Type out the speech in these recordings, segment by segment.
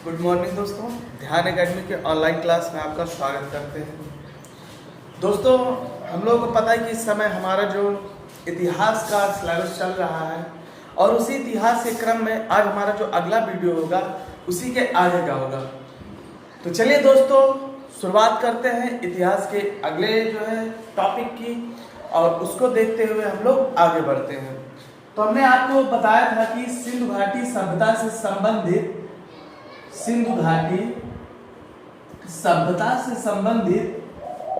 Good morning दोस्तों, ध्यान academy के ऑनलाइन क्लास में आपका स्वागत करते हैं। दोस्तों, हम लोगों को पता है कि इस समय हमारा जो इतिहास का सिलेबस चल रहा है और उसी इतिहास के क्रम में आज हमारा जो अगला वीडियो होगा उसी के आगे का होगा। तो चलिए दोस्तों, शुरुआत करते हैं इतिहास के अगले जो है टॉपिक की और उसको देखते हुए हम लोग आगे बढ़ते हैं। तो हमने आपको बताया था कि सिंधु घाटी सभ्यता से संबंधित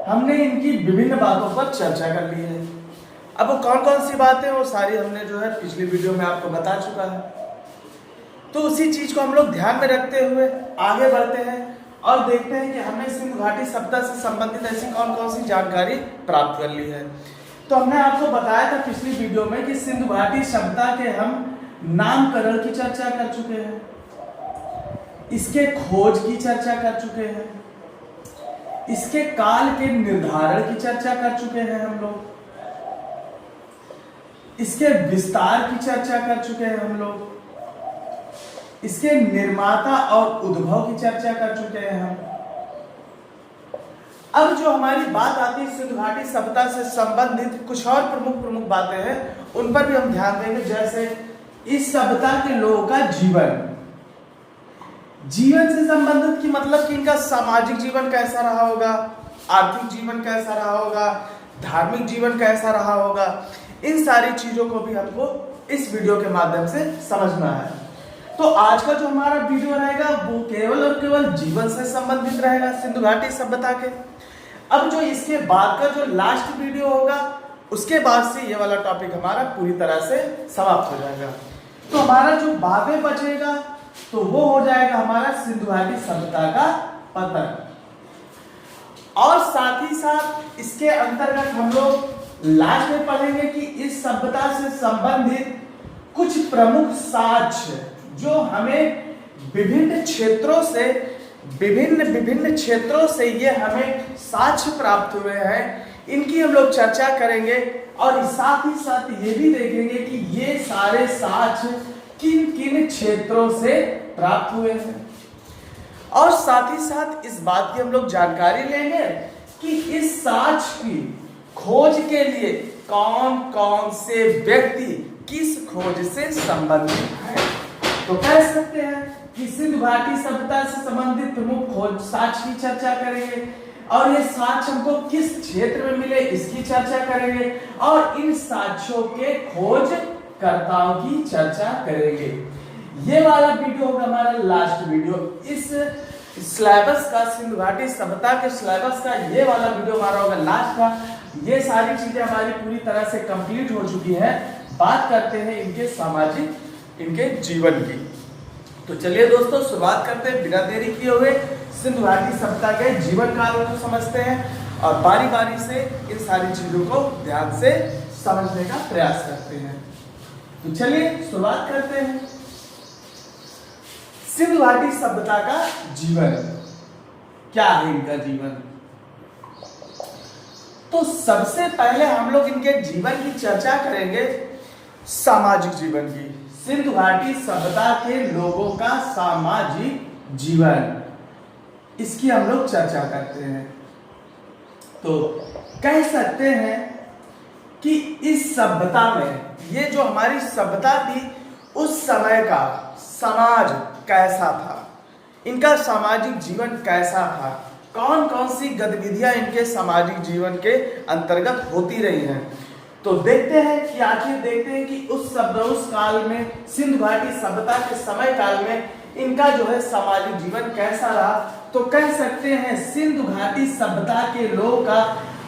हमने इनकी विभिन्न बातों पर चर्चा कर ली है। अब वो कौन कौन सी बातें वो सारी हमने जो है पिछली वीडियो में आपको बता चुका है। तो उसी चीज को हम लोग ध्यान में रखते हुए आगे बढ़ते हैं और देखते हैं कि हमने सिंधु घाटी सभ्यता से संबंधित ऐसी कौन कौन सी जानकारी प्राप्त कर ली है। तो हमने आपको बताया था पिछली वीडियो में कि सिंधु घाटी सभ्यता के हम नामकरण की चर्चा कर चुके हैं, इसके खोज की चर्चा कर चुके हैं, इसके काल के निर्धारण की चर्चा कर चुके हैं हम लोग, इसके विस्तार की चर्चा कर चुके हैं हम लोग, इसके निर्माता और उद्भव की चर्चा कर चुके हैं हम। अब जो हमारी बात आती है सिंधु घाटी सभ्यता से संबंधित कुछ और प्रमुख बातें हैं, उन पर भी हम ध्यान देंगे। जैसे इस सभ्यता के लोगों का जीवन से संबंधित की मतलब कि इनका सामाजिक जीवन कैसा रहा होगा, आर्थिक जीवन कैसा रहा होगा, धार्मिक जीवन कैसा रहा होगा, इन सारी चीजों को भी हमको इस वीडियो के माध्यम से समझना है। तो आज का जो हमारा वीडियो रहेगा वो केवल और केवल जीवन से संबंधित रहेगा सिंधु घाटी सभ्यता के। अब जो इसके बाद का जो लास्ट वीडियो होगा उसके बाद से ये वाला टॉपिक हमारा पूरी तरह से समाप्त हो जाएगा। तो हमारा जो बाद में बचेगा तो वो हो जाएगा हमारा सिंधु घाटी सभ्यता का पतन। और साथ ही साथ इसके अंतर्गत हम लोग लास्ट में पढ़ेंगे कि इस सभ्यता से संबंधित कुछ प्रमुख साक्ष्य जो हमें विभिन्न क्षेत्रों से ये हमें साक्ष्य प्राप्त हुए हैं, इनकी हम लोग चर्चा करेंगे। और साथ ही साथ ये भी देखेंगे कि ये सारे साक्ष्य किन किन क्षेत्रों से प्राप्त हुए हैं। और साथ ही साथ इस बात की हम लोग जानकारी लेंगे कि इस साक्ष्य की खोज के लिए कौन कौन से व्यक्ति किस खोज से संबंधित हैं। तो कह सकते हैं कि सिंधु घाटी सभ्यता से संबंधित प्रमुख खोज साक्ष्य की चर्चा करेंगे और ये साक्ष्य हमको किस क्षेत्र में मिले इसकी चर्चा करेंगे और इन साक्ष्यों के खोज कर्ताओं की चर्चा करेंगे। ये वाला वीडियो होगा हमारा लास्ट वीडियो। इस सिलेबस का सिंधु घाटी सभ्यता के सिलेबस का ये वाला वीडियो हमारा होगा लास्ट का। ये सारी चीजें हमारी पूरी तरह से कंप्लीट हो चुकी है। बात करते हैं इनके सामाजिक इनके जीवन की। तो चलिए दोस्तों, शुरुआत करते हैं बिना देरी किए हुए सिंधु घाटी सभ्यता के जीवन काल को समझते हैं और बारी बारी से इन सारी चीजों को ध्यान से समझने का प्रयास करते हैं। तो चलिए शुरुआत करते हैं। सिंधु घाटी सभ्यता का जीवन क्या है, इनका जीवन। तो सबसे पहले हम लोग इनके जीवन की चर्चा करेंगे, सामाजिक जीवन की। सिंधु घाटी सभ्यता के लोगों का सामाजिक जीवन, इसकी हम लोग चर्चा करते हैं। तो कह सकते हैं कि इस सभ्यता में, ये जो हमारी सभ्यता थी उस समय का समाज कैसा था, इनका सामाजिक जीवन कैसा था, कौन कौन सी गतिविधियां इनके सामाजिक जीवन के अंतर्गत होती रही हैं। तो देखते हैं कि आखिर देखते हैं कि उस काल में सिंधु घाटी सभ्यता के समय काल में इनका जो है सामाजिक जीवन कैसा रहा। तो कह सकते हैं सिंधु घाटी सभ्यता के लोगों का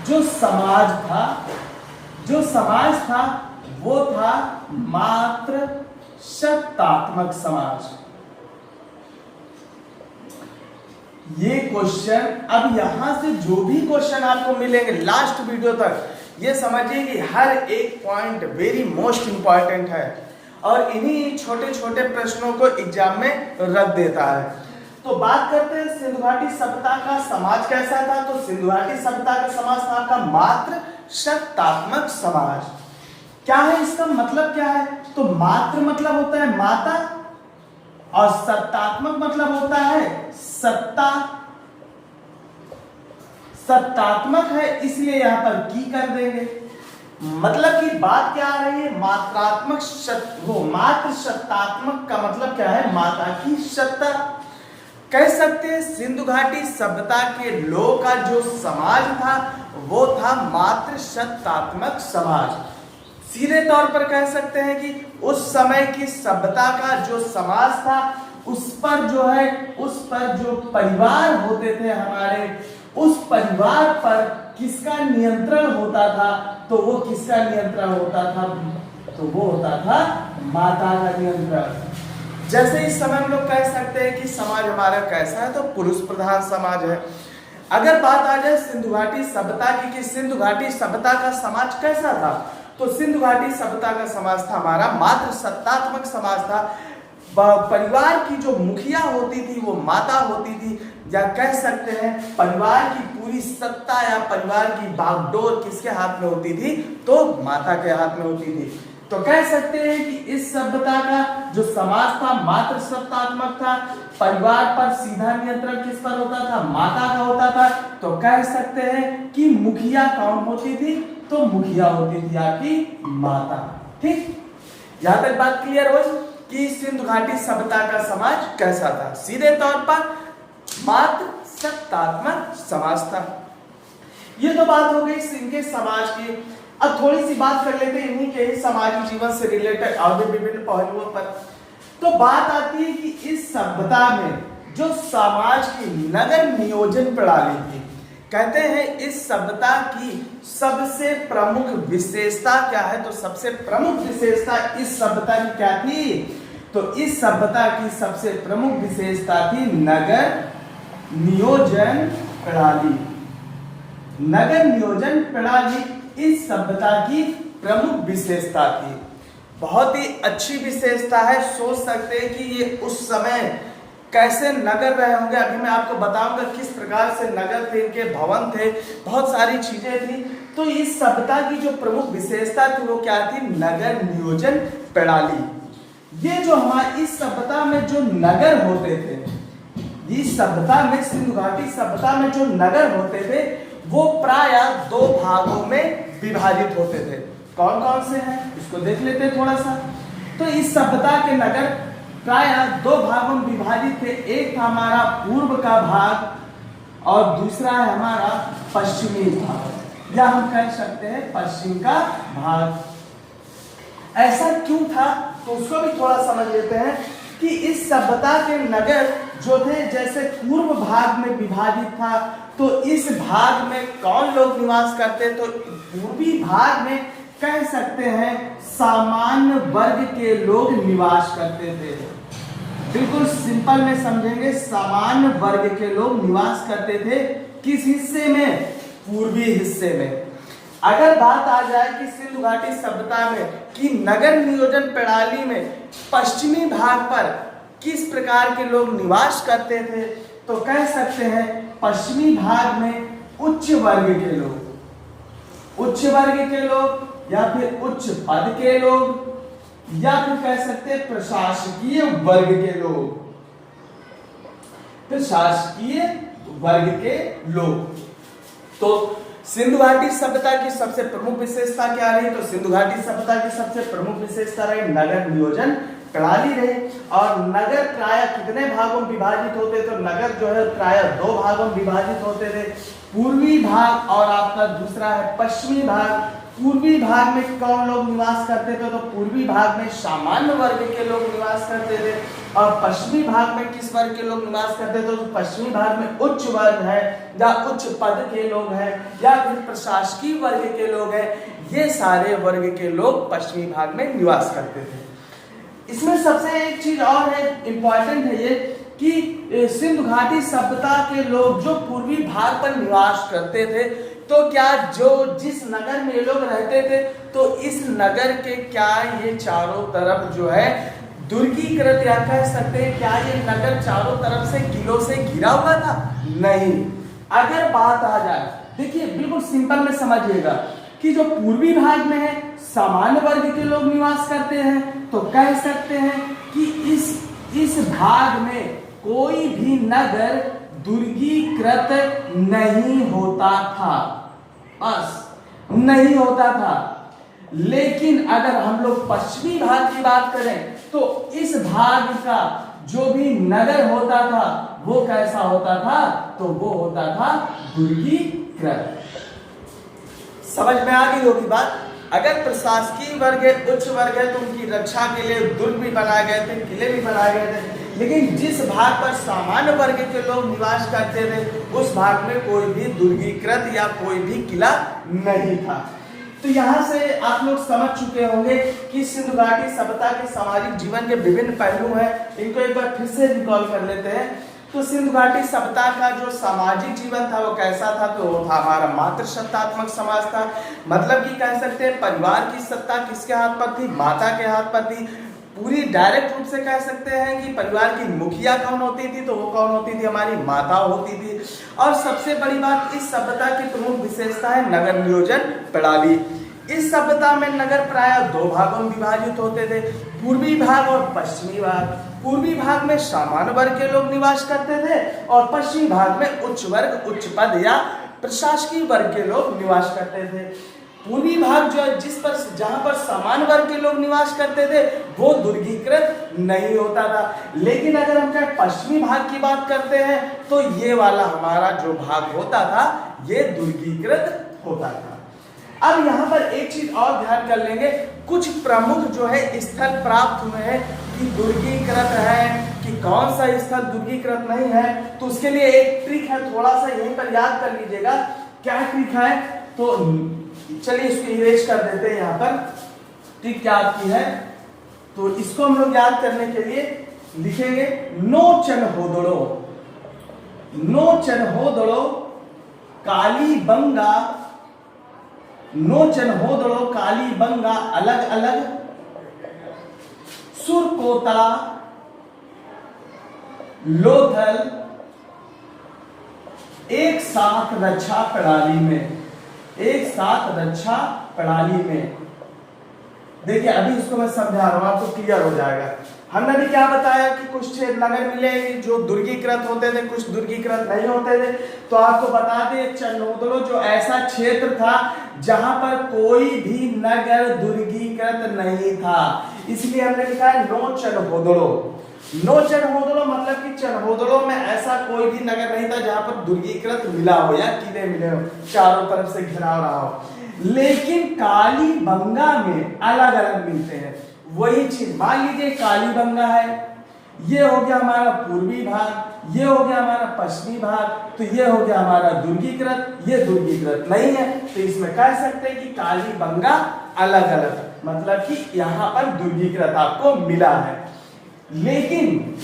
जो समाज था वो था मात्र सत्तात्मक समाज। ये क्वेश्चन, अब यहां से जो भी क्वेश्चन आपको मिलेंगे लास्ट वीडियो तक, ये समझिए कि हर एक पॉइंट वेरी मोस्ट इंपॉर्टेंट है और इन्हीं छोटे छोटे प्रश्नों को एग्जाम में रख देता है। तो बात करते हैं सिंधु घाटी सभ्यता का समाज कैसा था। तो सिंधु घाटी सभ्यता का समाज था आपका मात्र सत्तात्मक समाज। क्या है इसका मतलब, क्या है? तो मात्र मतलब होता है माता और सत्तात्मक मतलब होता है सत्ता, सत्तात्मक है इसलिए यहां पर की कर देंगे। मतलब की बात क्या आ रही है, मात्रात्मक वो मात्र सत्तात्मक का मतलब क्या है, माता की सत्ता। कह सकते हैं सिंधु घाटी सभ्यता के लोग का जो समाज था वो था मात्र सत्तात्मक समाज। सीधे तौर पर कह सकते हैं कि उस समय की सभ्यता का जो समाज था उस पर जो है, उस पर जो परिवार होते थे हमारे, उस परिवार पर किसका नियंत्रण होता था, तो वो किसका नियंत्रण होता था, तो वो होता था माता का नियंत्रण। जैसे इस समय हम लोग कह सकते हैं कि समाज हमारा कैसा है, तो पुरुष प्रधान समाज है। अगर बात आ जाए सिंधु घाटी सभ्यता की कि सिंधु घाटी सभ्यता का समाज कैसा था, तो सिंधु घाटी सभ्यता का समाज था हमारा मात्र सत्तात्मक समाज था। परिवार की जो मुखिया होती थी वो माता होती थी, या कह सकते हैं परिवार की पूरी सत्ता या परिवार की बागडोर किसके हाथ में होती थी, तो माता के हाथ में होती थी। तो कह सकते हैं कि इस सभ्यता का जो समाज था मात्र सत्तात्मक था, परिवार पर सीधा नियंत्रण किस पर होता था, माता का होता था। तो कह सकते हैं कि मुखिया कौन होती थी, तो मुखिया होती थी आपकी माता। ठीक, यहां तक बात क्लियर हो कि सिंधु घाटी सभ्यता का समाज कैसा था। सीधे तौर पर मात्र सत्तात्मक समाज था। ये तो बात हो गई इनके समाज की। अब थोड़ी सी बात कर लेते हैं इन्हीं के समाजी जीवन से रिलेटेड और भी विभिन्न पहलुओं पर। तो बात आती है कि इस सभ्यता में जो समाज की नगर नियोजन प्रणाली थी, कहते हैं इस सभ्यता की सबसे प्रमुख विशेषता क्या है, तो सबसे प्रमुख विशेषता इस सभ्यता की क्या थी, तो इस सभ्यता की सबसे प्रमुख विशेषता थी नगर नियोजन प्रणाली। नगर नियोजन प्रणाली इस सभ्यता की प्रमुख विशेषता थी। बहुत ही अच्छी विशेषता है। सोच सकते हैं कि ये उस समय कैसे नगर रहे होंगे। अभी मैं आपको बताऊंगा किस प्रकार से नगर थे, इनके भवन थे, बहुत सारी चीजें थी। तो इस सभ्यता की जो प्रमुख विशेषता थी वो क्या थी, नगर नियोजन प्रणाली। ये जो हमारी इस सभ्यता में जो नगर होते थे, इस सभ्यता में सिंधु घाटी सभ्यता में जो नगर होते थे वो प्राय दो भागों में विभाजित होते थे। कौन कौन से हैं इसको देख लेते हैं थोड़ा सा। तो इस सभ्यता के नगर प्राय दो भागों में विभाजित थे। एक था हमारा पूर्व का भाग और दूसरा है हमारा पश्चिमी भाग, या हम कह सकते हैं पश्चिम का भाग। ऐसा क्यों था तो उसको भी थोड़ा समझ लेते हैं कि इस सभ्यता के नगर जो थे, जैसे पूर्व भाग में विभाजित था तो इस भाग में कौन लोग निवास करते, तो पूर्वी भाग में कह सकते हैं सामान्य वर्ग के लोग निवास करते थे। बिल्कुल सिंपल में समझेंगे, सामान्य वर्ग के लोग निवास करते थे। किस हिस्से में, पूर्वी हिस्से में। अगर बात आ जाए कि सिंधु घाटी सभ्यता में कि नगर नियोजन प्रणाली में पश्चिमी भाग पर किस प्रकार के लोग निवास करते थे, तो कह सकते हैं पश्चिमी भाग में उच्च वर्ग के लोग, उच्च वर्ग के लोग या फिर उच्च पद के लोग, या फिर कह सकते हैं प्रशासकीय वर्ग के लोग, प्रशासकीय वर्ग के लोग। तो सिंधु घाटी सभ्यता की सबसे प्रमुख विशेषता क्या रही, तो सिंधु घाटी सभ्यता की सबसे प्रमुख विशेषता रही नगर नियोजन प्रणाली रही। और नगर प्राय कितने भागों में विभाजित होते, तो नगर जो है प्राय दो भागों में विभाजित होते थे, पूर्वी भाग और आपका दूसरा है पश्चिमी भाग। पूर्वी भाग में कौन लोग निवास करते थे, तो पूर्वी भाग में सामान्य वर्ग के लोग निवास करते थे। और पश्चिमी भाग में किस वर्ग के लोग निवास करते थे, तो पश्चिमी भाग में उच्च वर्ग है या उच्च पद के लोग हैं या फिर प्रशासकीय वर्ग के लोग हैं। ये सारे वर्ग के लोग पश्चिमी भाग में निवास करते थे। इसमें सबसे एक चीज और है, इंपॉर्टेंट है ये कि सिंधु घाटी सभ्यता के लोग जो पूर्वी भाग पर निवास करते थे, तो क्या जो जिस नगर में ये लोग रहते थे, तो इस नगर के क्या ये चारों तरफ जो है दुर्गीकृत, या कह सकते हैं क्या ये नगर चारों तरफ से किलों से घिरा हुआ था? नहीं। अगर बात आ जाए, देखिए बिल्कुल सिंपल में समझिएगा कि जो पूर्वी भाग में है सामान्य वर्ग के लोग निवास करते हैं, तो कह सकते हैं कि इस इस भाग में कोई भी नगर दुर्गीकृत नहीं होता था, बस नहीं होता था। लेकिन अगर हम लोग पश्चिमी भाग की बात करें तो इस भाग का जो भी नगर होता था वो कैसा होता था, तो वो होता था दुर्गीकृत। समझ में आ गई होगी बात। अगर प्रशासकीय वर्ग है, उच्च वर्ग है, तो उनकी रक्षा के लिए दुर्ग भी बनाए गए थे, किले भी बनाए गए थे। लेकिन जिस भाग पर सामान्य वर्ग के लोग निवास करते थे उस भाग में कोई भी दुर्गीकृत या कोई भी किला नहीं था। तो यहाँ से आप लोग समझ चुके होंगे कि सिंधु घाटी सभ्यता के सामाजिक जीवन के विभिन्न पहलू हैं। इनको एक बार फिर से रिकॉल कर लेते हैं। तो सिंधु घाटी सभ्यता का जो सामाजिक जीवन था वो कैसा था, तो वो था हमारा मातृसत्तात्मक समाज था। मतलब कि कह सकते हैं परिवार की सत्ता किसके हाथ पर थी, माता के हाथ पर थी। पूरी डायरेक्ट रूप से कह सकते हैं कि परिवार की मुखिया कौन होती थी, तो वो कौन होती थी, हमारी माता होती थी। और सबसे बड़ी बात, इस सभ्यता की प्रमुख विशेषता है नगर नियोजन प्रणाली। इस सभ्यता में नगर प्राय दो भागों में विभाजित होते थे, पूर्वी भाग और पश्चिमी भाग। पूर्वी भाग में सामान्य वर्ग के लोग निवास करते थे और पश्चिमी भाग में उच्च वर्ग, उच्च पद या प्रशासकीय वर्ग के लोग निवास करते थे। पूर्वी भाग जो है जहां पर सामान्य वर्ग के लोग निवास करते थे वो दुर्गीकृत नहीं होता था। लेकिन अगर हम चाहे पश्चिमी भाग की बात करते हैं तो ये वाला हमारा जो भाग होता था ये दुर्गीकृत होता था। अब यहाँ पर एक चीज और ध्यान कर लेंगे, कुछ प्रमुख जो है स्थल प्राप्त हुए हैं कि दुर्गीकृत है, कि कौन सा स्थल दुर्गीकृत नहीं है। तो उसके लिए एक ट्रिक है, थोड़ा सा यहीं पर याद कर लीजिएगा। क्या ट्रिक है, तो चलिए इसको इरेज कर देते हैं। यहाँ पर ट्रिक क्या आपकी है, तो इसको हम लोग याद करने के लिए लिखेंगे नो चनहोदड़ो, नो चनहोदड़ो कालीबंगा, नो चनहोदड़ो कालीबंगा अलग अलग सुरकोतला लोथल एक साथ रक्षा प्रणाली में, एक साथ रक्षा प्रणाली में। देखिए अभी इसको मैं समझा रहा हूं, आपको क्लियर हो जाएगा। हमने भी क्या बताया कि कुछ नगर मिले जो दुर्गीकृत होते थे, कुछ दुर्गीकृत नहीं होते थे। तो आपको बता दें चनहोदड़ो जो ऐसा क्षेत्र था जहां पर कोई भी नगर दुर्गीकृत नहीं था, इसलिए हमने लिखा है नो चनहोदड़ो। नो चनहोदड़ो मतलब कि चनहोदड़ो में ऐसा कोई भी नगर नहीं था जहां पर दुर्गीकृत मिला हो या किले मिले हो, चारों तरफ से घिराव रहा हो। लेकिन कालीबंगा में अलग अलग मिलते हैं। वही चीज मान लीजिए कालीबंगा है, ये हो गया हमारा पूर्वी भाग, ये हो गया हमारा पश्चिमी भाग, तो ये हो गया हमारा दुर्गीकृत, ये दुर्गीकृत नहीं है। तो इसमें कह सकते हैं कि कालीबंगा अलग अलग, मतलब कि यहाँ पर दुर्गीकृत आपको मिला है। लेकिन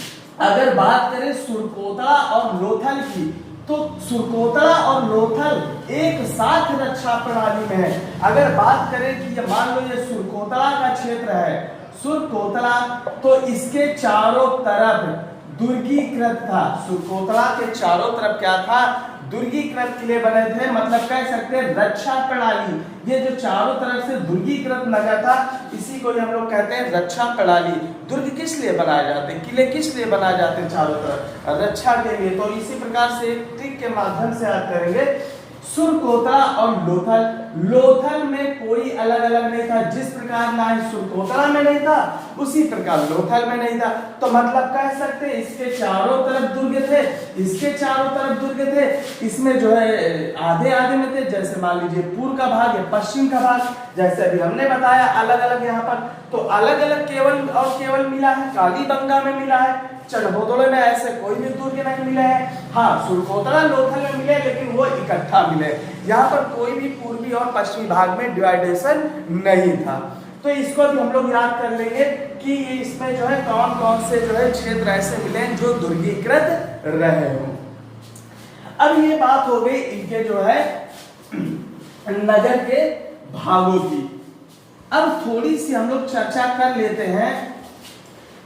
अगर बात करें सुरकोतला और लोथल की, तो सुरकोतला और लोथल एक साथ रक्षा प्रणाली में है। अगर बात करें कि ये मान लो ये सुरकोतला का क्षेत्र है, सुरकोतला, तो इसके चारों तरफ दुर्गीकृत था। सुरकोतला के चारों तरफ क्या था, दुर्गीकृत किले बने थे, मतलब कह सकते हैं रक्षा प्रणाली। ये जो चारों तरफ से दुर्गीकृत नगर था इसी को हम लोग कहते हैं रक्षा प्रणाली। दुर्ग किस लिए बनाए जाते हैं, किले किस लिए बनाए जाते हैं, चारों तरफ रक्षा के लिए। तो इसी प्रकार से एक ट्रिक के माध्यम से याद करेंगे सुरकोतला और लोथल। लोथल में कोई अलग अलग नहीं था, जिस प्रकार ना ही सुरकोतला में नहीं था उसी प्रकार लोथल में नहीं था। तो मतलब कह सकते हैं इसके चारों तरफ दुर्ग थे, इसके चारों तरफ दुर्ग थे, इसमें जो है आधे आधे में थे। जैसे मान लीजिए पूर्व का भाग या पश्चिम का भाग, जैसे अभी हमने बताया अलग अलग यहाँ पर। तो अलग अलग केवल और केवल मिला है कालीबंगा में मिला है, चनहोदड़ो में ऐसे कोई भी दुर्ग नहीं मिले हैं। हाँ सुरकोतला लोथल में मिले लेकिन वो इकट्ठा मिले, यहाँ पर कोई भी पूर्वी और पश्चिमी भाग में डिवाइडेशन नहीं था। तो इसको भी हम लोग याद कर लेंगे कि इसमें जो है कौन कौन से जो है क्षेत्र ऐसे मिले जो दुर्गीकृत रहे हों। अब ये बात हो गई इनके जो है नगर के भागों की। अब थोड़ी सी हम लोग चर्चा कर लेते हैं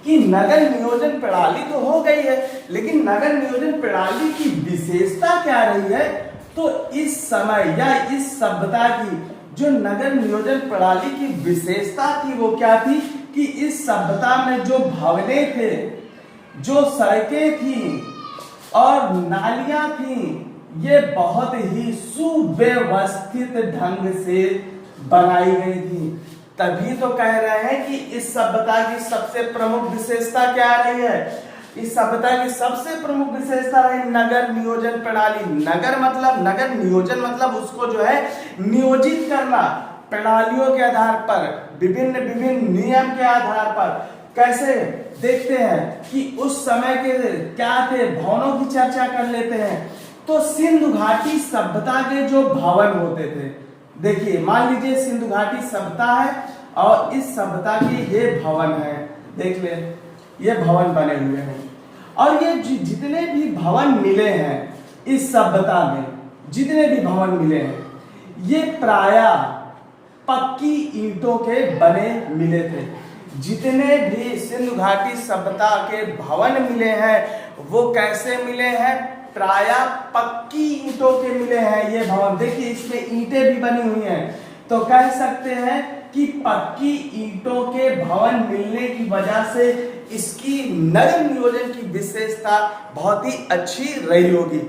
कि नगर नियोजन प्रणाली तो हो गई है, लेकिन नगर नियोजन प्रणाली की विशेषता क्या रही है। तो इस समय या इस सभ्यता की जो नगर नियोजन प्रणाली की विशेषता थी वो क्या थी कि इस सभ्यता में जो भवनें थे, जो सड़कें थी और नालियां थी, ये बहुत ही सुव्यवस्थित ढंग से बनाई गई थी। तभी तो कह रहे हैं कि इस सभ्यता की सबसे प्रमुख विशेषता क्या रही है? इस सभ्यता की सबसे प्रमुख विशेषता रही नगर नियोजन प्रणाली। नगर नियोजन मतलब उसको जो है नियोजित करना, प्रणालियों के आधार पर, विभिन्न विभिन्न नियम के आधार पर। कैसे देखते हैं कि उस समय के क्या थे, भवनों की चर्चा कर लेते हैं। तो सिंधु घाटी सभ्यता के जो भवन होते थे, देखिए मान लीजिए सिंधु घाटी सभ्यता है और इस सभ्यता के ये भवन है, देख ले ये भवन बने हुए हैं। और ये जितने भी भवन मिले हैं इस सभ्यता में, जितने भी भवन मिले हैं, ये प्रायः पक्की ईंटों के बने मिले थे। जितने भी सिंधु घाटी सभ्यता के भवन मिले हैं वो कैसे मिले हैं? प्रायः पक्की ईंटों के मिले हैं ये भवन। देखिए इसमें ईंटें भी बनी हुई हैं, तो कह सकते हैं कि पक्की ईंटों के भवन मिलने की वजह से इसकी नगर नियोजन की विशेषता बहुत ही अच्छी रही होगी।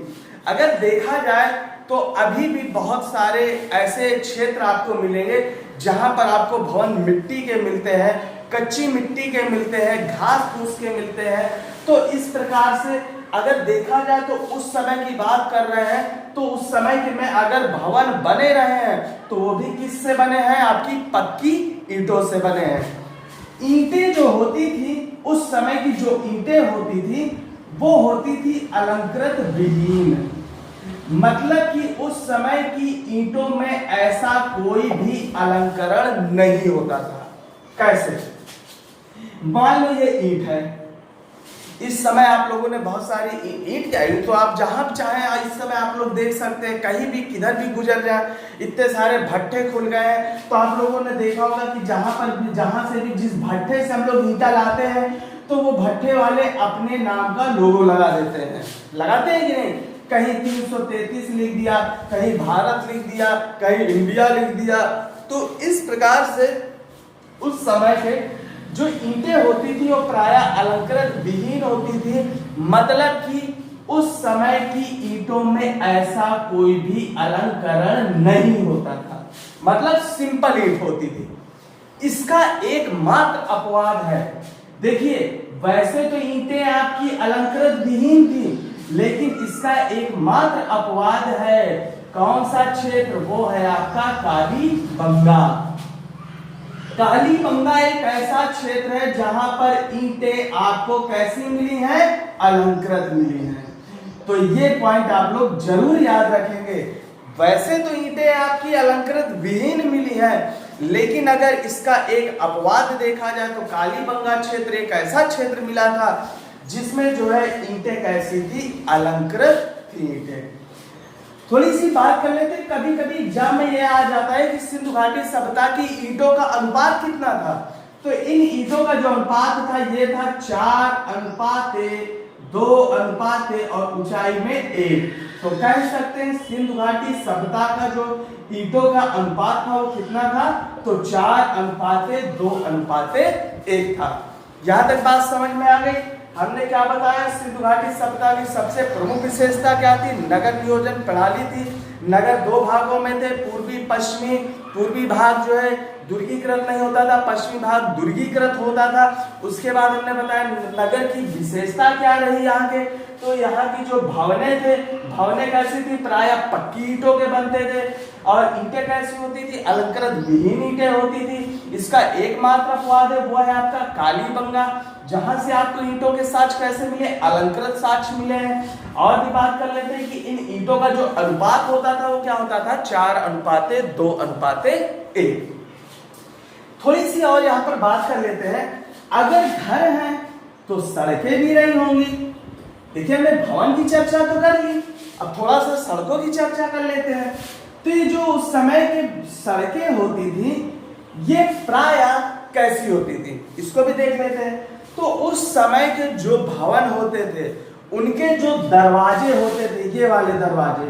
अगर देखा जाए तो अभी भी बहुत सारे ऐसे क्षेत्र आपको मिलेंगे जहां पर आपको भवन मिट्टी के मिलते हैं, कच्ची मिट्टी के मिलते हैं, घास फूस के मिलते हैं। तो इस प्रकार से अगर देखा जाए तो उस समय की बात कर रहे हैं, तो उस समय के में अगर भवन बने रहे हैं तो वो भी किससे बने हैं? आपकी पक्की ईंटों से बने हैं। ईंटें जो होती थी, उस समय की जो ईंटें होती थी वो होती थी अलंकृत विहीन। मतलब कि उस समय की ईंटों में ऐसा कोई भी अलंकरण नहीं होता था। कैसे? मान लो ये ईंट है, इस समय आप लोगों ने बहुत सारी ईंट क्या ईंट तो आप जहां भी चाहे इस समय आप लोग देख सकते हैं, कहीं भी किधर भी गुजर जाए इतने सारे भट्टे खुल गए हैं। तो आप लोगों ने देखा होगा कि जहां से भी जिस भट्टे से हम लोग ईंटा लाते हैं तो वो भट्टे वाले अपने नाम का लोगो लगा देते हैं। लगाते हैं कि नहीं? कहीं 333 लिख दिया, कहीं भारत लिख दिया, कहीं इंडिया लिख दिया। तो इस प्रकार से उस समय के जो ईंटें होती थी वो प्रायः अलंकृत विहीन होती थी। मतलब कि उस समय की ईंटों में ऐसा कोई भी अलंकरण नहीं होता था, मतलब सिंपल ईंट होती थी। इसका एकमात्र अपवाद है, देखिए वैसे तो ईंटें आपकी अलंकृत विहीन थी, लेकिन इसका एकमात्र अपवाद है कौन सा क्षेत्र? वो है आपका कालीबंगा। कालीबंगा एक ऐसा क्षेत्र है जहां पर ईंटें आपको कैसी मिली हैं? अलंकृत मिली हैं। तो ये पॉइंट आप लोग जरूर याद रखेंगे। वैसे तो ईंटें आपकी अलंकृत विहीन मिली है, लेकिन अगर इसका एक अपवाद देखा जाए तो कालीबंगा क्षेत्र एक ऐसा क्षेत्र मिला था जिसमें जो है ईंटें कैसी थी? अलंकृत थी ईंटें। थोड़ी सी बात कर लेते हैं, कभी कभी एग्जाम में यह आ जाता है कि सिंधु घाटी सभ्यता की ईंटों का अनुपात कितना था। तो इन ईंटों का जो अनुपात था ये था 4:2 और ऊंचाई में 1। तो कह सकते हैं सिंधु घाटी सभ्यता का जो ईंटों का अनुपात था वो कितना था? तो 4:2:1 था। यहां तक बात समझ में आ गई। हमने क्या बताया? सिंधु घाटी सभ्यता की सबसे प्रमुख विशेषता क्या थी? नगर नियोजन प्रणाली थी। नगर दो भागों में थे, पूर्वी पश्चिमी। पूर्वी भाग जो है दुर्गीकृत नहीं होता था, पश्चिमी भाग दुर्गीकृत होता था। उसके बाद हमने बताया नगर की विशेषता क्या रही यहाँ के। तो यहाँ की जो भवनें थे, भवनें कैसी थी? प्रायः पक्की ईंटों के बनते थे। और ईंटें कैसी होती थी? अलंकृत विहीन ईंटें होती थी। इसका एकमात्र अपवाद है वो है आपका कालीबंगा, जहां से आपको ईंटों के साक्ष्य कैसे मिले? अलंकृत साक्ष्य मिले हैं। और भी बात कर लेते हैं कि इन ईंटों का जो अनुपात होता था वो क्या होता था? 4:2:1। थोड़ी सी और यहाँ पर बात कर लेते हैं। अगर घर है तो सड़कें भी रही होंगी। देखिए हमने भवन की चर्चा तो कर ली, अब थोड़ा सा सड़कों की चर्चा कर लेते हैं। तो ये जो उस समय के सड़कें होती थी ये प्रायः कैसी होती थी, इसको भी देख लेते हैं। तो उस समय के जो भवन होते थे उनके जो दरवाजे होते थे, ये वाले दरवाजे,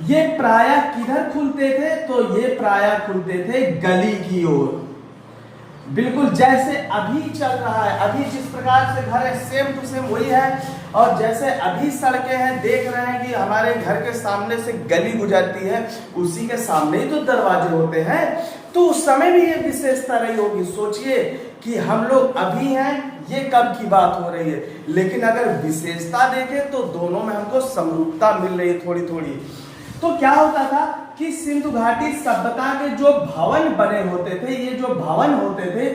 ये प्रायः किधर खुलते थे? तो ये प्रायः खुलते थे गली की ओर। बिल्कुल जैसे अभी चल रहा है, अभी जिस प्रकार से घर है सेम टू सेम वही है। और जैसे अभी सड़कें हैं, देख रहे हैं कि हमारे घर के सामने से गली गुजरती है, उसी के सामने ही तो दरवाजे होते हैं, तो उस समय भी ये विशेषता रही होगी। सोचिए कि हम लोग अभी हैं, ये कब की बात हो रही है, लेकिन अगर विशेषता देखें तो दोनों में हमको समरूपता मिल रही है थोड़ी थोड़ी। तो क्या होता था कि सिंधु घाटी सभ्यता के जो भवन बने होते थे, ये जो भवन होते थे,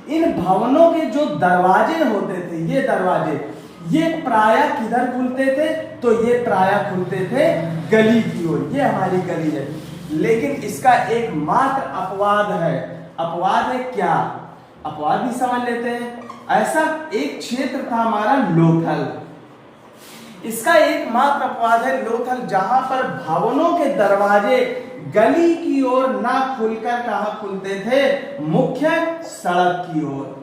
इन भवनों के जो दरवाजे होते थे, ये दरवाजे ये प्रायः किधर खुलते थे, तो ये प्रायः खुलते थे गली की ओर। ये हमारी गली है, लेकिन इसका एक मात्र अपवाद है। अपवाद है क्या? अपवाद भी समझ लेते हैं। ऐसा एक क्षेत्र था हमारा लोथल, इसका एकमात्र अपवाद है लोथल, जहां पर भवनों के दरवाजे गली की ओर ना खुलकर कहां खुलते थे? मुख्य सड़क की ओर,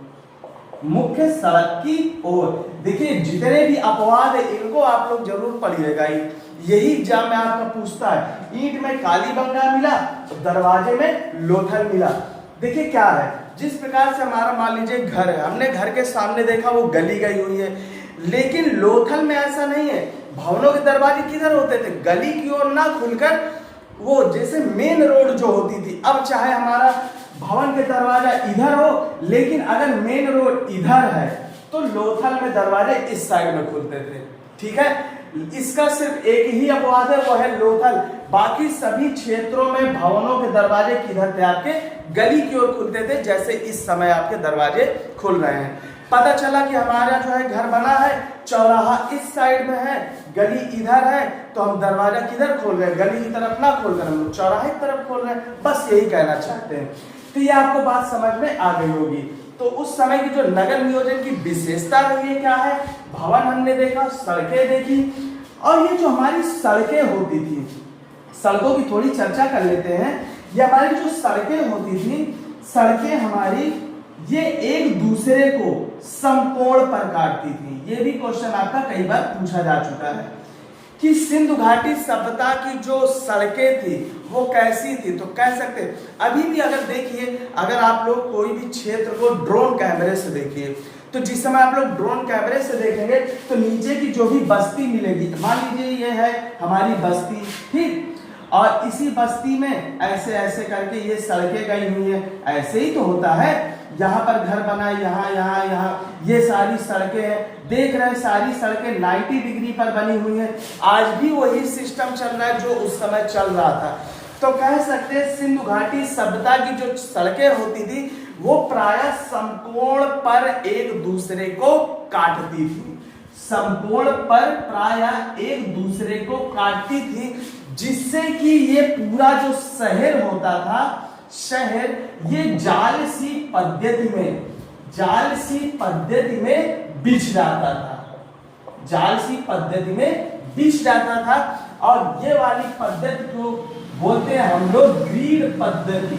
मुख्य सड़क की ओर। देखिए जितने भी अपवाद है इनको आप लोग जरूर पढ़िएगा। यही एग्जाम में आपका पूछता है, ईंट में कालीबंगा मिला, दरवाजे में लोथल मिला। देखिए क्या है, जिस प्रकार से हमारा मान लीजिए घर है, हमने घर के सामने देखा वो गली गई हुई है, लेकिन लोथल में ऐसा नहीं है। भवनों के दरवाजे किधर होते थे? गली की ओर ना खुलकर, वो जैसे मेन रोड जो होती थी। अब चाहे हमारा भवन के दरवाजा इधर हो, लेकिन अगर मेन रोड इधर है तो लोथल में दरवाजे इस साइड में खुलते थे। ठीक है, इसका सिर्फ एक ही अपवाद है, वो है लोथल। बाकी सभी क्षेत्रों में भवनों के दरवाजे किधर थे? आपके गली की ओर खुलते थे, जैसे इस समय आपके दरवाजे खुल रहे हैं। पता चला कि हमारा जो है घर बना है, चौराहा इस साइड में है, गली इधर है, तो हम दरवाजा किधर खोल रहे हैं? गली की तरफ ना खोलकर हम लोग चौराहे की तरफ खोल रहे हैं। बस यही कहना चाहते हैं। तो ये आपको बात समझ में आ गई होगी। तो उस समय की जो नगर नियोजन की विशेषता रही है क्या है? भवन हमने देखा, सड़कें देखी, और ये जो हमारी सड़कें होती थी, सड़कों की थोड़ी चर्चा कर लेते हैं। ये हमारी जो सड़कें होती थी, सड़कें हमारी ये एक दूसरे को समकोण पर काटती थी। ये भी क्वेश्चन आपका कई बार पूछा जा चुका है कि सिंधु घाटी सभ्यता की जो सड़कें थी वो कैसी थी। तो कह सकते अभी भी अगर देखिए, अगर आप लोग कोई भी क्षेत्र को ड्रोन कैमरे से देखिए, तो जिस समय आप लोग ड्रोन कैमरे से देखेंगे तो नीचे की जो भी बस्ती मिलेगी, मान लीजिए ये है हमारी बस्ती, ठीक, और इसी बस्ती में ऐसे ऐसे करके ये सड़कें गई हुई है। ऐसे ही तो होता है, यहाँ पर घर बना है, यहाँ यहाँ यहाँ, ये सारी सड़कें हैं, देख रहे हैं सारी सड़कें 90 डिग्री पर बनी हुई हैं। आज भी वही सिस्टम चल रहा है जो उस समय चल रहा था। तो कह सकते हैं सिंधु घाटी सभ्यता की जो सड़कें होती थी वो प्रायः समकोण पर एक दूसरे को काटती थी, समकोण पर प्रायः एक दूसरे को काटती थी, जिससे कि ये पूरा जो शहर होता था, शहर ये जालसी पद्धति में बिछ जाता था, जालसी पद्धति में बिछ जाता था। और ये वाली पद्धति को बोलते हैं हम लोग ग्रीड पद्धति।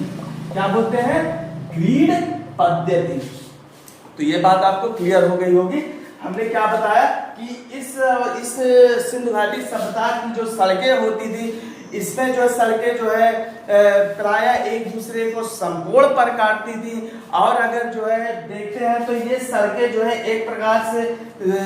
क्या बोलते हैं? ग्रीड पद्धति। तो ये बात आपको क्लियर हो गई होगी। हमने क्या बताया कि इस सिंधु घाटी सभ्यता की जो सड़कें होती थी, इसमें जो सड़कें जो है प्रायः एक दूसरे को समकोण पर काटती थी। और अगर जो है देखते हैं तो ये सड़कें जो है एक प्रकार से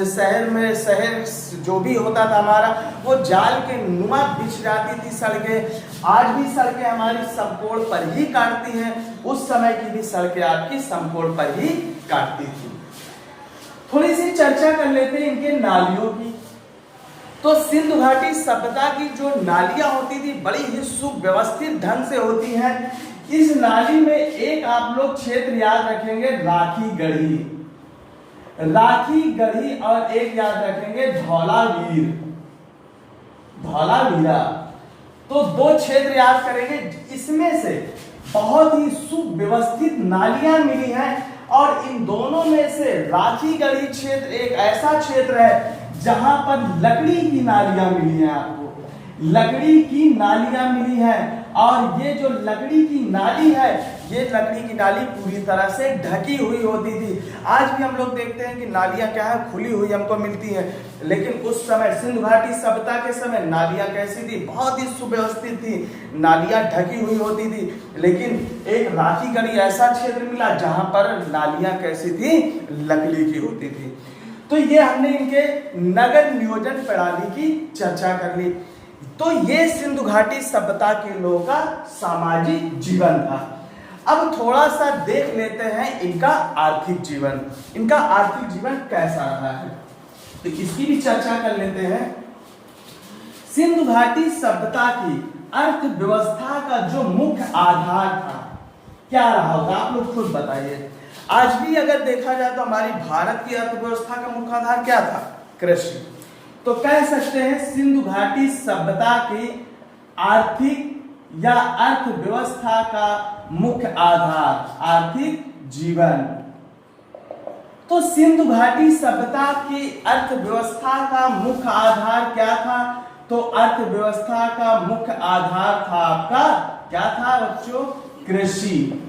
शहर जो भी होता था हमारा, वो जाल के नुमा बिछ जाती थी सड़कें। आज भी सड़कें हमारी समकोण पर ही काटती हैं, उस समय की भी सड़कें आपकी समकोण पर ही काटती थी। थोड़ी सी चर्चा कर लेते हैं इनके नालियों की। तो सिंधु घाटी सभ्यता की जो नालियां होती थी बड़ी ही सुव्यवस्थित ढंग से होती हैं। इस नाली में एक आप लोग क्षेत्र याद रखेंगे, राखी गढ़ी, और एक याद रखेंगे धौलावीरा। तो दो क्षेत्र याद करेंगे, इसमें से बहुत ही सुव्यवस्थित नालियां मिली हैं। और इन दोनों में से राखी गढ़ी क्षेत्र एक ऐसा क्षेत्र है जहां पर लकड़ी की नालियां मिली हैं, आपको लकड़ी की नालियां मिली हैं। और ये जो लकड़ी की नाली है ये लकड़ी की नाली पूरी तरह से ढकी हुई होती थी। आज भी हम लोग देखते हैं कि नालियां क्या है, खुली हुई हमको मिलती हैं, लेकिन उस समय सिंधु घाटी सभ्यता के समय नालियां कैसी थी, बहुत ही सुव्यवस्थित थी, नालियां ढकी हुई होती थी। लेकिन एक राखीगढ़ी ऐसा क्षेत्र मिला जहां पर नालियां कैसी थी, लकड़ी की होती थी। तो ये हमने इनके नगर नियोजन प्रणाली की चर्चा कर ली। तो ये सिंधु घाटी सभ्यता के लोगों का सामाजिक जीवन था। अब थोड़ा सा देख लेते हैं इनका आर्थिक जीवन, इनका आर्थिक जीवन कैसा रहा है, तो इसकी भी चर्चा कर लेते हैं। सिंधु घाटी सभ्यता की अर्थव्यवस्था का जो मुख्य आधार था क्या रहा होगा, आप लोग खुद बताइए। आज भी अगर देखा जाए तो हमारी भारत की अर्थव्यवस्था का मुख्य आधार क्या था, कृषि। तो कह सकते हैं सिंधु घाटी सभ्यता की आर्थिक या अर्थव्यवस्था का मुख्य आधार आर्थिक जीवन। तो सिंधु घाटी सभ्यता की अर्थव्यवस्था का मुख्य आधार क्या था, तो अर्थव्यवस्था का मुख्य आधार था आपका क्या था बच्चों, कृषि।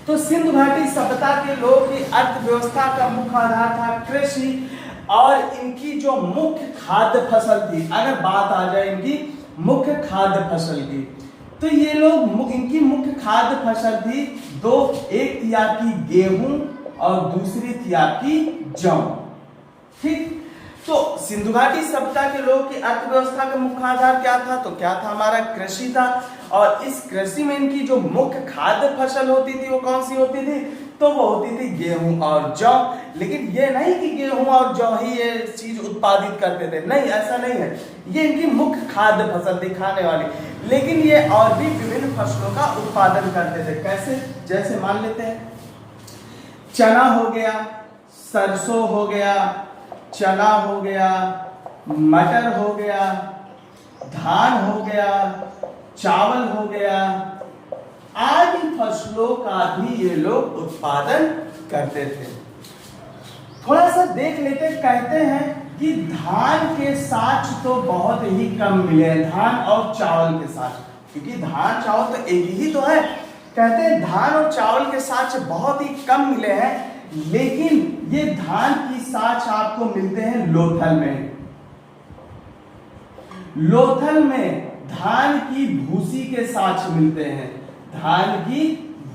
तो सिंधु घाटी सभ्यता के लोगों की अर्थव्यवस्था का मुख्य आधार था कृषि, और इनकी जो मुख्य खाद्य फसल थी, अगर बात आ जाए इनकी मुख्य खाद्य फसल की, तो ये लोग इनकी मुख्य खाद्य फसल थी दो, एक थी आपकी गेहूं और दूसरी थी आपकी जौ। ठीक, तो सिंधु घाटी सभ्यता के लोगों की अर्थव्यवस्था का मुख्य आधार क्या था, तो क्या था हमारा कृषि था। और इस कृषि में इनकी जो मुख्य खाद्य फसल होती थी वो कौन सी होती थी, तो वो होती थी गेहूं और जौ। लेकिन ये नहीं कि गेहूं और जौ ही ये चीज उत्पादित करते थे, नहीं, ऐसा नहीं है, ये इनकी मुख्य खाद्य फसल थी खाने वाली। लेकिन ये और भी विभिन्न फसलों का उत्पादन करते थे। कैसे, जैसे मान लेते हैं चना हो गया, सरसों हो गया, चना हो गया, मटर हो गया, धान हो गया, चावल हो गया, आदि फसलों का भी ये लोग उत्पादन करते थे। थोड़ा सा देख लेते, कहते हैं कि धान के साथ तो बहुत ही कम मिले हैं, धान और चावल के साथ, क्योंकि धान चावल तो एक ही तो है। कहते हैं धान और चावल के साथ बहुत ही कम मिले हैं, लेकिन ये धान की साँच आपको मिलते हैं लोथल में। लोथल में धान की भूसी के साँच मिलते हैं, धान की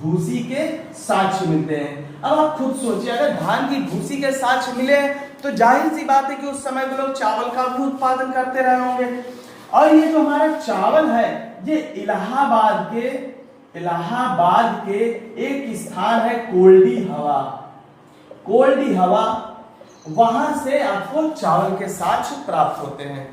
भूसी के साँच मिलते हैं। अब आप खुद सोचिए, अगर धान की भूसी के साँच मिले तो जाहिर सी बात है कि उस समय के लोग चावल का भी उत्पादन करते रहे होंगे। और ये जो हमारा चावल है, ये इलाहाबाद के एक स्थान है कोल्डी हवा, कोल्डी हवा, वहां से आपको चावल के साँच प्राप्त होते हैं।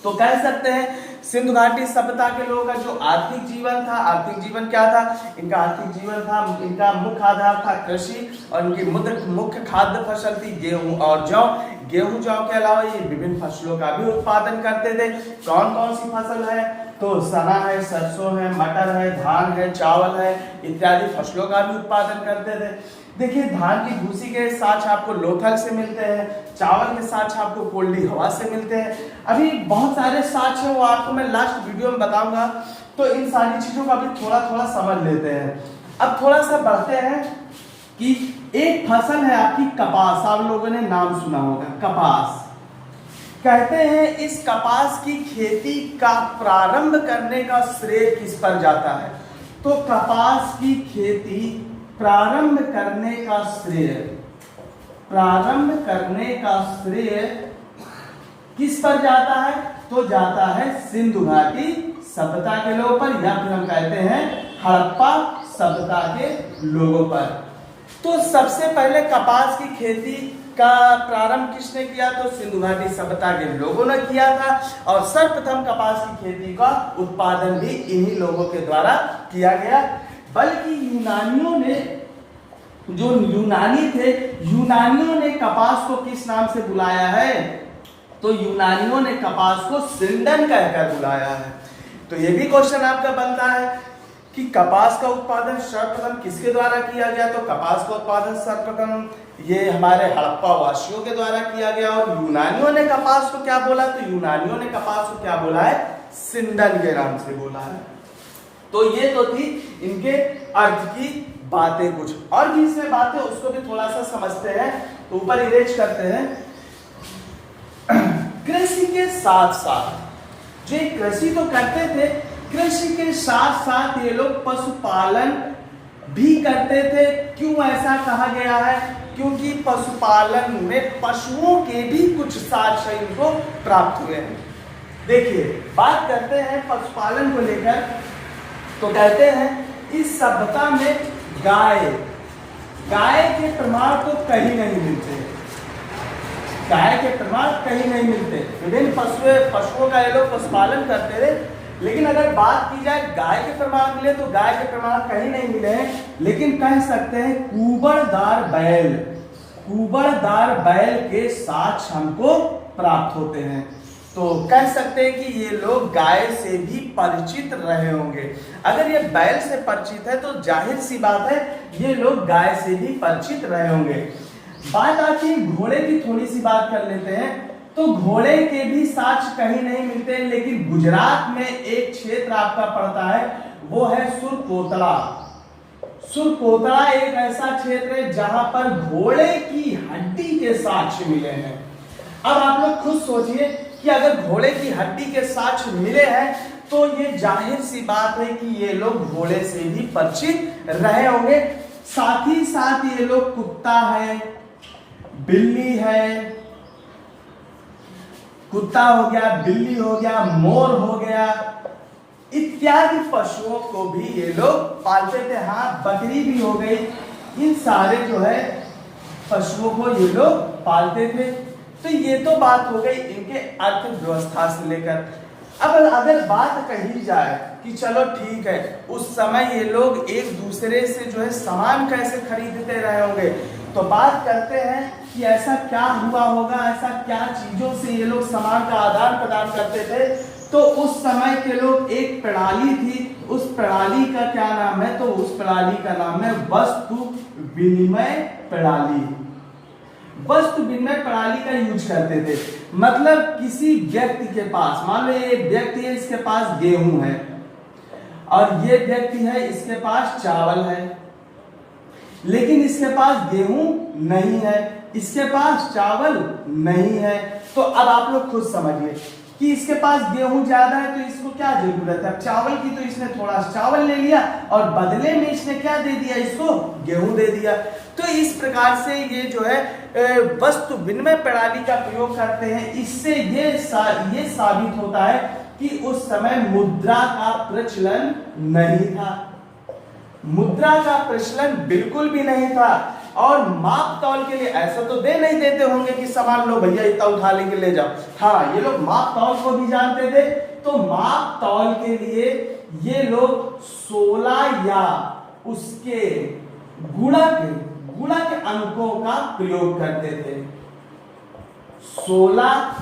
तो कह सकते हैं सिंधु घाटी सभ्यता के लोगों का जो आर्थिक जीवन था, आर्थिक जीवन क्या था, इनका आर्थिक जीवन था, इनका मुख्य आधार था कृषि, और इनकी मुख्य खाद्य फसल थी गेहूं और जौ। गेहूं जौ के अलावा ये विभिन्न फसलों का भी उत्पादन करते थे। कौन कौन सी फसल है, तो चना है, सरसों है, मटर है, धान है, चावल है, इत्यादि फसलों का भी उत्पादन करते थे। देखिए, धान की भूसी के साथ आपको लोथल से मिलते हैं, चावल के साथ आपको कोल्डी हवा से मिलते हैं। अभी बहुत सारे साथ हैं, वो आपको मैं लास्ट वीडियो में बताऊंगा। तो इन सारी चीजों का भी थोड़ा थोड़ा समझ लेते हैं। अब थोड़ा सा बढ़ते हैं कि एक फसल है आपकी कपास, आप लोगों ने नाम सुना होगा कपास। कहते हैं इस कपास की खेती का प्रारंभ करने का श्रेय किस पर जाता है, तो कपास की खेती प्रारंभ करने का श्रेय किस पर जाता है, तो जाता है सिंधु घाटी सभ्यता के लोगों पर, या फिर हम कहते हैं हड़प्पा सभ्यता के लोगों पर। तो सबसे पहले कपास की खेती का प्रारंभ किसने किया, तो सिंधु घाटी सभ्यता के लोगों ने किया था। और सर्वप्रथम कपास की खेती का उत्पादन भी इन्हीं लोगों के द्वारा किया गया। बल्कि यूनानियों ने, जो यूनानी थे, यूनानियों ने कपास को किस नाम से बुलाया है, तो यूनानियों ने कपास को सिंडन कहकर बुलाया है। तो ये भी क्वेश्चन आपका बनता है कि कपास का उत्पादन सर्वप्रथम किसके द्वारा किया गया, तो कपास का उत्पादन सर्वप्रथम ये हमारे हड़प्पा वासियों के द्वारा किया गया। और यूनानियों ने कपास को क्या बोला, तो यूनानियों ने कपास को क्या बोला है, सिंडन के नाम से बोला है। तो ये तो थी इनके अर्थ की बातें। कुछ और भी इसमें बातें, उसको भी थोड़ा सा समझते हैं। तो ऊपर इरेज करते हैं। कृषि के साथ साथ जो कृषि तो करते थे, कृषि के साथ साथ ये लोग पशुपालन भी करते थे। क्यों ऐसा कहा गया है? क्योंकि पशुपालन में पशुओं के भी कुछ साक्ष्य इनको प्राप्त हुए हैं। देखिए, बात करते हैं पशुपालन को लेकर, तो कहते हैं इस सभ्यता में गाय के प्रमाण तो कहीं नहीं मिलते। गाय के प्रमाण कहीं नहीं मिलते। विभिन्न पशुओं का ये लोग पशुपालन करते थे, लेकिन अगर बात की जाए गाय के प्रमाण मिले तो गाय के प्रमाण कहीं नहीं मिले हैं। लेकिन कह सकते हैं कुबड़दार बैल के साक्ष्य हमको प्राप्त होते हैं। तो कह सकते हैं कि ये लोग गाय से भी परिचित रहे होंगे। अगर ये बैल से परिचित है तो जाहिर सी बात है ये लोग गाय से भी परिचित रहे होंगे। बात आती है घोड़े की, थोड़ी सी बात कर लेते हैं। तो घोड़े के भी साक्ष्य कहीं नहीं मिलते, लेकिन गुजरात में एक क्षेत्र आपका पड़ता है, वो है सुरकोतला। सुरकोतला एक ऐसा क्षेत्र है जहां पर घोड़े की हड्डी के साक्ष्य मिले हैं। अब आप लोग खुद सोचिए कि अगर घोड़े की हड्डी के साक्ष्य मिले हैं तो ये जाहिर सी बात है कि ये लोग घोड़े से भी परिचित रहे होंगे। साथ ही साथ ये लोग कुत्ता है, बिल्ली है, कुत्ता हो गया, बिल्ली हो गया, मोर हो गया, इत्यादि पशुओं को भी ये लोग पालते थे। हाँ, बकरी भी हो गई। इन सारे जो है पशुओं को ये लोग पालते थे। तो ये तो बात हो गई इनके अर्थव्यवस्था से लेकर। अब अगर बात कही जाए कि चलो ठीक है, उस समय ये लोग एक दूसरे से जो है सामान कैसे खरीदते रहे होंगे, तो बात करते हैं कि ऐसा क्या हुआ होगा, ऐसा क्या चीजों से ये लोग सामान का आदान प्रदान करते थे। तो उस समय के लोग एक प्रणाली थी, उस प्रणाली का क्या नाम है? तो उस प्रणाली का नाम है वस्तु विनिमय प्रणाली। वस्तु विनिमय प्रणाली का यूज करते थे। मतलब किसी व्यक्ति के पास, मान लो एक व्यक्ति है, इसके पास गेहूं है, और ये व्यक्ति है, इसके पास चावल है, लेकिन इसके पास गेहूं नहीं है, इसके पास चावल नहीं है। तो अब आप लोग खुद समझिए कि इसके पास गेहूं ज्यादा है तो इसको क्या जरूरत है? अब चावल की, तो इसने थोड़ा चावल ले लिया और बदले में इसने क्या दे दिया? इसको गेहूं दे दिया। तो इस प्रकार से ये जो है वस्तु विनिमय प्रणाली का प्रयोग करते हैं। इससे ये साबित होता है कि उस समय मुद्रा का प्रचलन नहीं था। मुद्रा का प्रचलन बिल्कुल भी नहीं था। और माप तौल के लिए ऐसा तो दे नहीं देते होंगे कि सामान लो भैया इतना उठा लेके ले जाओ। हाँ, ये लोग माप तौल को भी जानते थे। तो माप तौल के लिए ये लोग 16 या उसके गुणक अंकों का प्रयोग करते थे। 16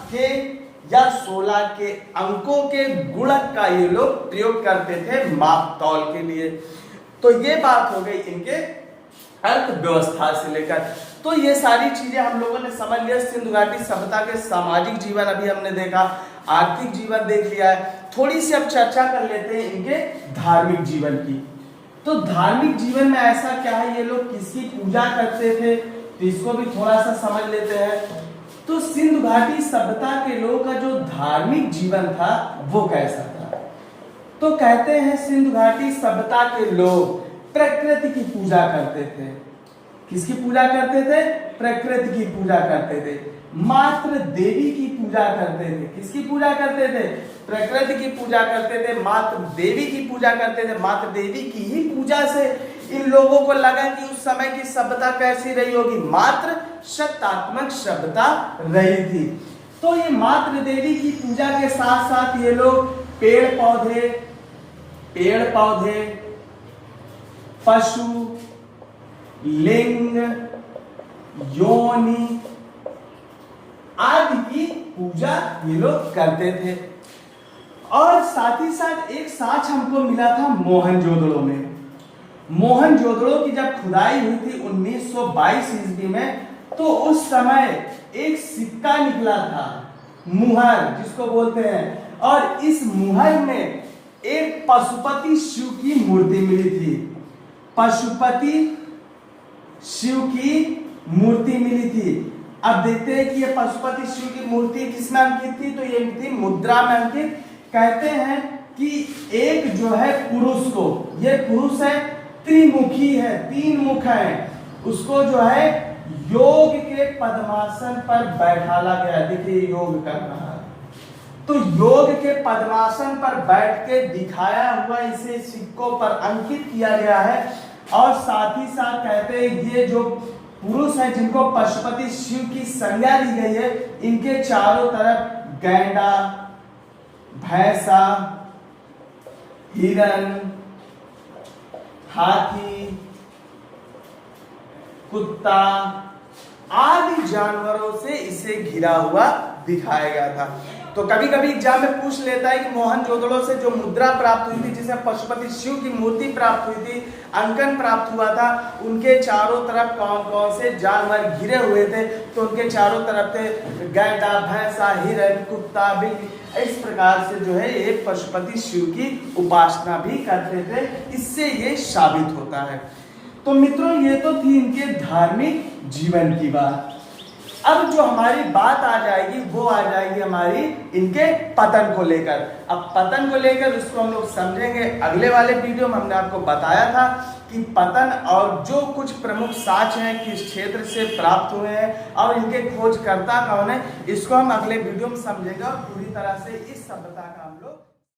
के अंकों के गुणक का ये लोग प्रयोग करते थे माप तौल के लिए। तो ये बात हो गई इनके अर्थव्यवस्था से लेकर। तो ये सारी चीजें हम लोगों ने समझ लिया। सिंधु घाटी सभ्यता के सामाजिक जीवन अभी हमने देखा, आर्थिक जीवन देख लिया है। थोड़ी सी अब चर्चा कर लेते हैं इनके धार्मिक जीवन की। तो धार्मिक जीवन में ऐसा क्या है, ये लोग किसकी पूजा करते थे, तो इसको भी थोड़ा सा समझ लेते हैं। तो सिंधु घाटी सभ्यता के लोगों का जो धार्मिक जीवन था वो कैसा था? तो कहते हैं सिंधु घाटी सभ्यता के लोग प्रकृति की पूजा करते थे। किसकी पूजा करते थे? प्रकृति की पूजा करते थे। मात्र देवी की पूजा करते थे। किसकी पूजा करते थे? प्रकृति की पूजा करते थे। मात्र देवी की पूजा करते थे। मात्र देवी की ही पूजा से इन लोगों को लगा कि उस समय की सभ्यता कैसी रही होगी, मात्र शक्तात्मक सभ्यता रही थी। तो ये मात्र देवी की पूजा के साथ साथ ये लोग पेड़ पौधे, पशु, लिंग, योनि आदि की पूजा ये लोग करते थे। और साथ ही साथ एक साक्ष्य हमको मिला था मोहनजोदड़ो में। मोहनजोदड़ो की जब खुदाई हुई थी 1922 ईस्वी में, तो उस समय एक सिक्का निकला था, मुहर जिसको बोलते हैं। और इस मुहर में एक पशुपति शिव की मूर्ति मिली थी। पशुपति शिव की मूर्ति मिली थी। अब देखते हैं कि ये पशुपति शिव की मूर्ति किस में अंकित थी, तो ये थी मुद्रा में अंकित। कहते हैं कि एक जो है पुरुष को, ये पुरुष है त्रिमुखी है, 3 मुख है, उसको जो है योग के पद्मासन पर बैठाला गया। देखिए योग कर रहा है, तो योग के पद्मासन पर बैठ के दिखाया हुआ इसे सिक्कों पर अंकित किया गया है। और साथ ही साथ कहते हैं ये जो पुरुष है जिनको पशुपति शिव की संज्ञा दी गई है, इनके चारों तरफ गैंडा, भैंसा, हिरन, हाथी, कुत्ता आदि जानवरों से इसे घिरा हुआ दिखाया गया था। तो कभी कभी एग्जाम में पूछ लेता है कि मोहनजोदड़ो से जो मुद्रा प्राप्त हुई थी, जिसे पशुपति शिव की मूर्ति प्राप्त हुई थी, अंकन प्राप्त हुआ था, उनके चारों तरफ कौन कौन से जानवर घिरे हुए थे, तो उनके चारों तरफ थे गैंडा, भैंसा, हिरन, कुत्ता, बिल्ली। इस प्रकार से जो है ये पशुपति शिव की उपासना भी करते थे। इससे ये साबित होता है। तो मित्रों ये तो थी इनके धार्मिक जीवन की बात। अब जो हमारी बात आ जाएगी वो आ जाएगी हमारी इनके पतन को लेकर। अब पतन को लेकर उसको हम लोग समझेंगे अगले वाले वीडियो में। हमने आपको बताया था कि पतन और जो कुछ प्रमुख साक्ष्य हैं किस क्षेत्र से प्राप्त हुए हैं और इनके खोजकर्ता कौन है, इसको हम अगले वीडियो में समझेंगे और पूरी तरह से इस सभ्यता का हम लोग